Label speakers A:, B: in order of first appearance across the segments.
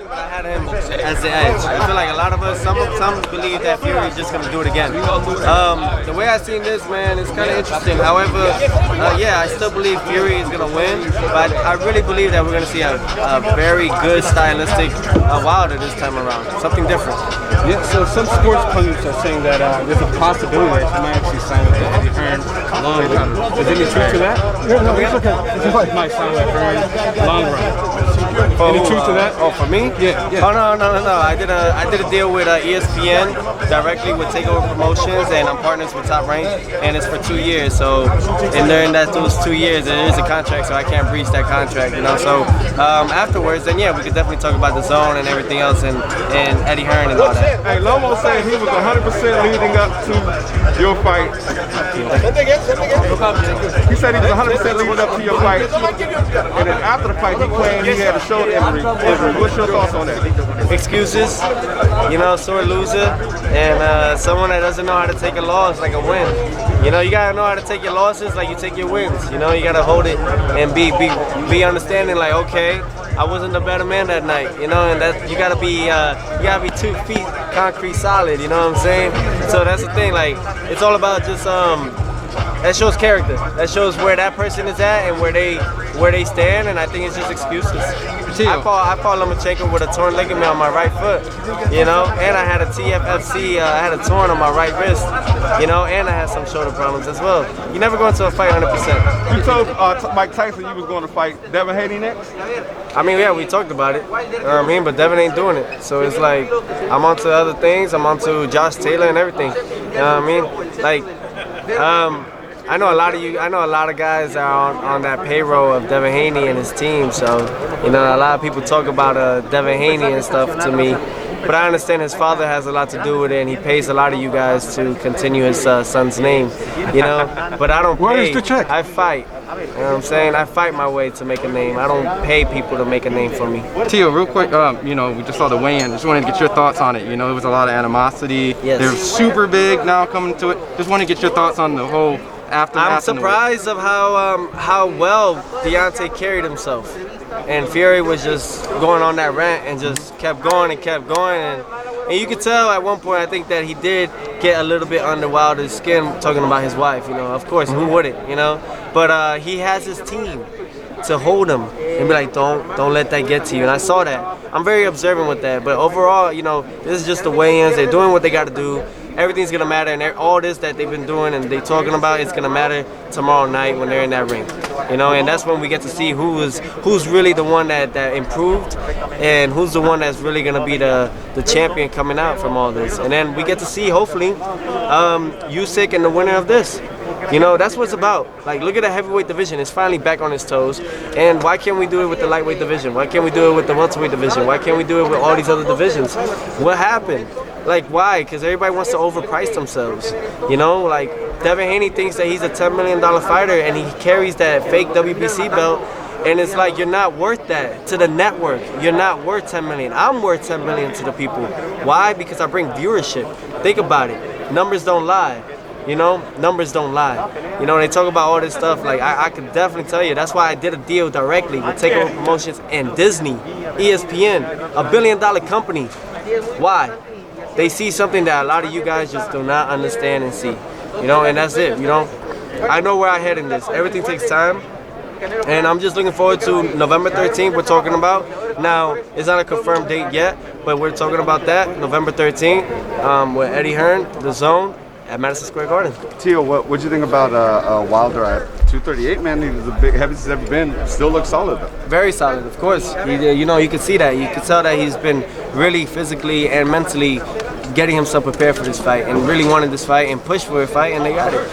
A: but I had him as the edge. I feel like a lot of us, some believe that Fury is just going to do it again. The way I seen this, man, is kind of interesting. However, yeah, I still believe Fury is going to win, but I really believe that we're going to see a very good stylistic Wilder this time around. Something different.
B: Yeah, so some sports pundits are saying that there's a possibility that he might actually sign with the Eddie Hearn long run. Is there any truth to that?
C: No, it's okay.
B: He might sign with Hearn long run. Any truth to that?
A: Oh, for me?
B: Yeah.
A: Oh no. I did a deal with ESPN directly with Takeover Promotions, and I'm partners with Top Rank, and it's for 2 years. So, and during those 2 years, there is a contract, so I can't breach that contract. So afterwards, then yeah, we could definitely talk about the zone and everything else, and Eddie Hearn and all that.
C: Hey, Lomo said he was 100% leading up to your fight. He said he was 100% leading up to your fight, and then after the fight, he claimed he had a shoulder injury. What's your thoughts on that?
A: Excuses, sore loser, and someone that doesn't know how to take a loss like a win. You gotta know how to take your losses like you take your wins. You gotta hold it and be understanding. Like, okay, I wasn't the better man that night. And that you gotta be 2 feet concrete solid. You know what I'm saying? So that's the thing. Like, it's all about just that shows character. That shows where that person is at and where they stand. And I think it's just excuses. I fought Lomachenko with a torn ligament on my right foot, and I had a TFFC, I had a torn on my right wrist, and I had some shoulder problems as well. You never go into a fight 100%.
C: You told Mike Tyson you was going to fight Devin Haney next?
A: I mean, yeah, we talked about it, but Devin ain't doing it. So it's like, I'm onto other things, I'm onto Josh Taylor and everything, you know what I mean? Like, I know a lot of guys are on that payroll of Devin Haney and his team. So, a lot of people talk about Devin Haney and stuff to me. But I understand his father has a lot to do with it, and he pays a lot of you guys to continue his son's name. But I don't pay.
C: Where's the check?
A: I fight. You know what I'm saying? I fight my way to make a name. I don't pay people to make a name for me.
B: Tio, real quick, we just saw the weigh-in. Just wanted to get your thoughts on it. There was a lot of animosity.
A: Yes.
B: They're super big now coming to it. Just want to get your thoughts on the whole aftermath.
A: I'm surprised of how well Deontay carried himself. And Fury was just going on that rant and just kept going. And you could tell at one point, I think that he did get a little bit under Wilder's skin talking about his wife. Of course, who wouldn't, But he has his team to hold him and be like, don't let that get to you. And I saw that. I'm very observant with that. But overall, this is just the weigh-ins. They're doing what they got to do. Everything's gonna matter, and all this that they've been doing and they talking about, it's gonna matter tomorrow night when they're in that ring, and that's when we get to see who's really the one that improved, and who's the one that's really gonna be the champion coming out from all this, and then we get to see hopefully Usyk and the winner of this. That's what it's about. Like, look at the heavyweight division. It's finally back on its toes. And why can't we do it with the lightweight division? Why can't we do it with the welterweight division? Why can't we do it with all these other divisions? What happened? Like, why? Because everybody wants to overprice themselves. Like, Devin Haney thinks that he's a $10 million fighter and he carries that fake WBC belt. And it's like, you're not worth that to the network. You're not worth $10 million. I'm worth $10 million to the people. Why? Because I bring viewership. Think about it. Numbers don't lie. Numbers don't lie. They talk about all this stuff. Like, I could definitely tell you. That's why I did a deal directly with Takeover Promotions and Disney, ESPN, $1 billion company. Why? They see something that a lot of you guys just do not understand and see. And that's it. I know where I head in this. Everything takes time. And I'm just looking forward to November 13th, we're talking about. Now, it's not a confirmed date yet, but we're talking about that, November 13th, with Eddie Hearn, The Zone, at Madison Square Garden.
C: Tio, what'd you think about Wilder at 238, man? He was the big heaviest he's ever been. Still looks solid, though.
A: Very solid, of course. You can see that. You can tell that he's been really physically and mentally getting himself prepared for this fight and really wanted this fight and pushed for a fight, and they got it.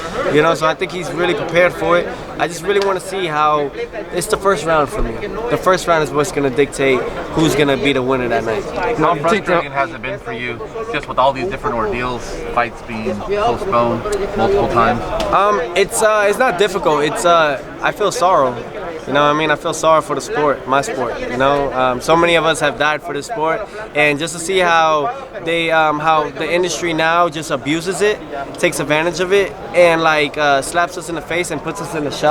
A: So I think he's really prepared for it. I just really want to see how it's the first round for me. The first round is what's going to dictate who's going to be the winner that night.
D: How frustrating has it been for you, just with all these different ordeals, fights being postponed multiple times?
A: It's not difficult. I feel sorrow. I feel sorry for the sport, my sport. So many of us have died for the sport, and just to see how how the industry now just abuses it, takes advantage of it, and slaps us in the face and puts us in a shelf,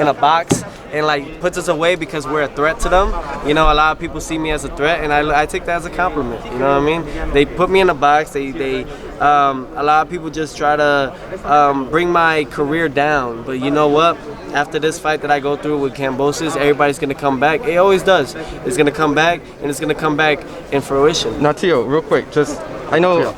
A: in a box, and like puts us away because we're a threat to them. You know, a lot of people see me as a threat, and I take that as a compliment. You know what I mean? They put me in a box. A lot of people just try to bring my career down, but you know what? After this fight that I go through with Kambosos, everybody's gonna come back. It always does. It's gonna come back, and it's gonna come back in fruition.
E: Now, Teo, real quick, just I know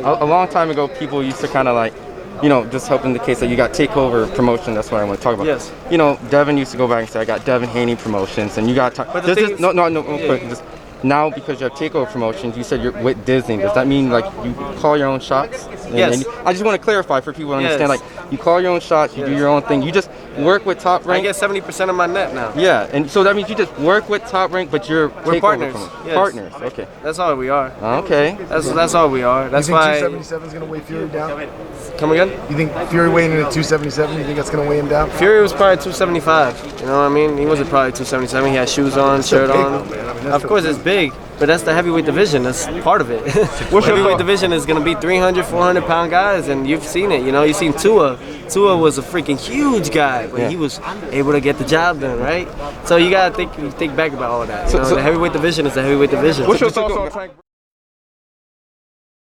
E: a long time ago people used to kind of like, you know, just help in the case that you got Takeover Promotion. That's what I want to talk about.
A: Yes.
E: You know, Devin used to go back and say, I got Devin Haney Promotions, and you got real quick. Just, now, because you have Takeover Promotions, you said you're with Disney. Does that mean like you call your own shots?
A: Yes.
E: I just want to clarify for people to understand. Like, you call your own shots, you do your own thing. You just work with Top Rank.
A: I get 70% of my net now.
E: Yeah, and so that means you just work with Top Rank, but we're
A: partners. Yes.
E: Partners. Okay.
A: That's all we are.
E: Okay.
A: That's all we are. That's
F: you think
A: why.
F: 277 is going to weigh Fury down?
A: Come again?
F: You think Fury weighing in at 277? You think that's going to weigh him down?
A: Fury was probably 275. You know what I mean? He wasn't probably 277. He had shoes on, shirt on. Of course, it's big, but that's the heavyweight division. That's part of it. Heavyweight division is going to be 300, 400-pound guys, and you've seen it. You know, you've seen Tua. Tua was a freaking huge guy, but he was able to get the job done, right? So you got to think back about all of that. You know, the heavyweight division is the heavyweight division.
C: What's your thoughts on Tank?